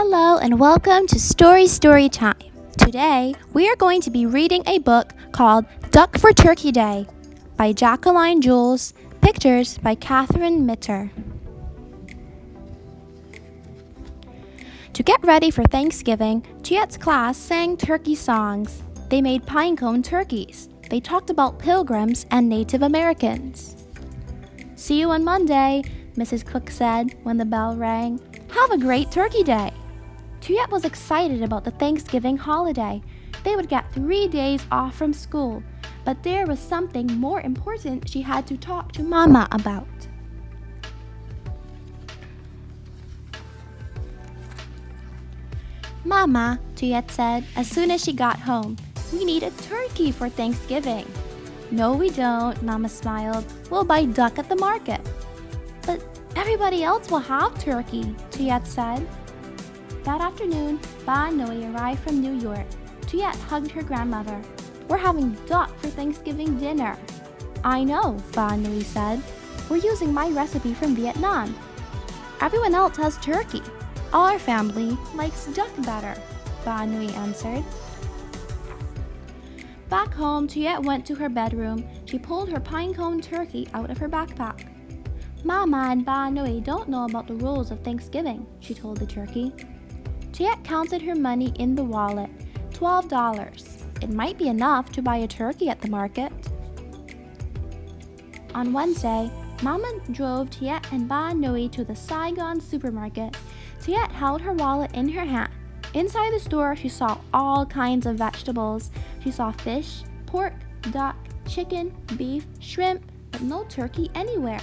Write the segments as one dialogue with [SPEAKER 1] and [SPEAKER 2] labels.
[SPEAKER 1] Hello and welcome to Story Time. Today, we are going to be reading a book called Duck for Turkey Day by Jacqueline Jules, pictures by Catherine Mitter. To get ready for Thanksgiving, Chiette's class sang turkey songs. They made pinecone turkeys. They talked about pilgrims and Native Americans. "See you on Monday," Mrs. Cook said when the bell rang. "Have a great turkey day." Chiette was excited about the Thanksgiving holiday. They would get 3 days off from school, but there was something more important she had to talk to Mama about. "Mama," Chiette said as soon as she got home, "we need a turkey for Thanksgiving." "No, we don't," Mama smiled. "We'll buy duck at the market." "But everybody else will have turkey," Chiette said. That afternoon, Ba Noi arrived from New York. Chiette hugged her grandmother. "We're having duck for Thanksgiving dinner." "I know," Ba Noi said. "We're using my recipe from Vietnam." "Everyone else has turkey. Our family likes duck better," Ba Noi answered. Back home, Chiette went to her bedroom. She pulled her pinecone turkey out of her backpack. "Mama and Ba Noi don't know about the rules of Thanksgiving," she told the turkey. Chiette counted her money in the wallet, $12. It might be enough to buy a turkey at the market. On Wednesday, Mama drove Chiette and Ba Noi to the Saigon supermarket. Chiette held her wallet in her hand. Inside the store, she saw all kinds of vegetables. She saw fish, pork, duck, chicken, beef, shrimp, but no turkey anywhere.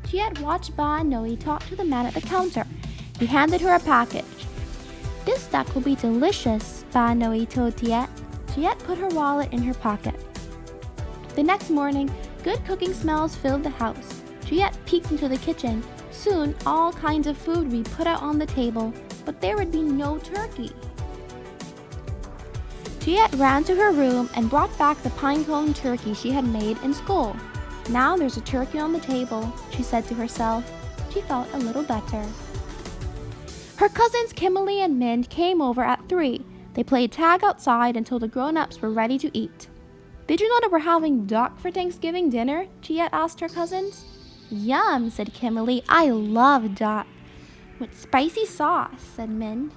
[SPEAKER 1] Chiette watched Ba Noi talk to the man at the counter. He handed her a package. "This duck will be delicious," Ba Noi told Chiette. Chiette put her wallet in her pocket. The next morning, good cooking smells filled the house. Chiette peeked into the kitchen. Soon, all kinds of food would be put out on the table, but there would be no turkey. Chiette ran to her room and brought back the pinecone turkey she had made in school. "Now there's a turkey on the table," she said to herself. She felt a little better. Her cousins Kimberly and Min came over at 3. They played tag outside until the grown-ups were ready to eat. "Did you know that we're having duck for Thanksgiving dinner?" Chiette asked her cousins. "Yum," said Kimberly. "I love duck." "With spicy sauce," said Min.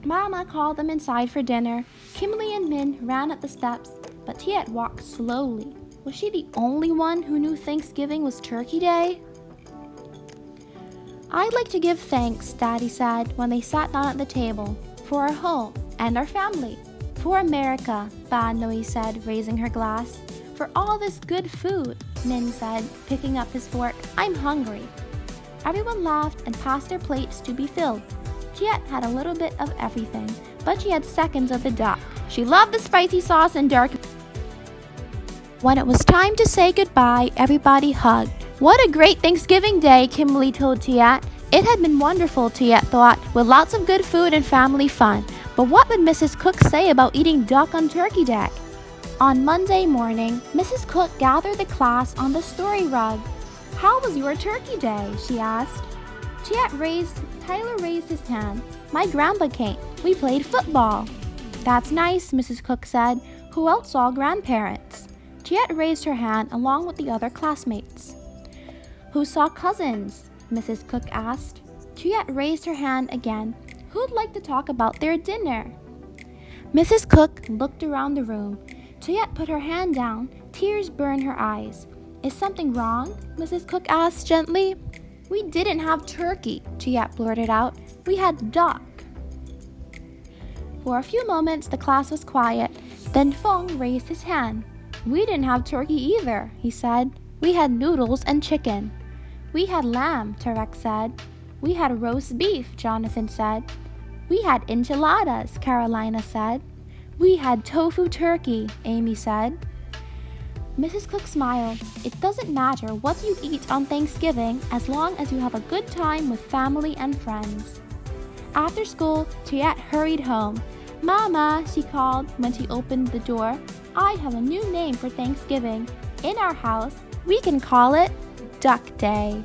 [SPEAKER 1] Mama called them inside for dinner. Kimberly and Min ran up the steps, but Chiette walked slowly. Was she the only one who knew Thanksgiving was Turkey Day? "I'd like to give thanks," Daddy said when they sat down at the table, "for our home and our family. For America," Ba Noi said, raising her glass. "For all this good food," Min said, picking up his fork. "I'm hungry." Everyone laughed and passed their plates to be filled. Chiette had a little bit of everything, but she had seconds of the duck. She loved the spicy sauce and dark. When it was time to say goodbye, everybody hugged. "What a great Thanksgiving day," Kimberly told Chiette. It had been wonderful, Chiette thought, with lots of good food and family fun. But what would Mrs. Cook say about eating duck on Turkey Day? On Monday morning, Mrs. Cook gathered the class on the story rug. "How was your Turkey Day?" she asked. Tyler raised his hand. "My grandpa came. We played football." "That's nice," Mrs. Cook said. "Who else saw grandparents?" Chiette raised her hand along with the other classmates. "Who saw cousins?" Mrs. Cook asked. Chiette raised her hand again. "Who'd like to talk about their dinner?" Mrs. Cook looked around the room. Chiette put her hand down. Tears burned her eyes. "Is something wrong?" Mrs. Cook asked gently. "We didn't have turkey," Chiette blurted out. "We had duck." For a few moments, the class was quiet. Then Fong raised his hand. "We didn't have turkey either," he said. "We had noodles and chicken." "We had lamb," Tarek said. "We had roast beef," Jonathan said. "We had enchiladas," Carolina said. "We had tofu turkey," Amy said. Mrs. Cook smiled. "It doesn't matter what you eat on Thanksgiving as long as you have a good time with family and friends." After school, Chiette hurried home. "Mama," she called when she opened the door, "I have a new name for Thanksgiving. In our house, we can call it Duck Day."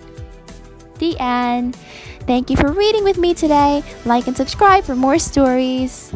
[SPEAKER 1] The end. Thank you for reading with me today. Like and subscribe for more stories.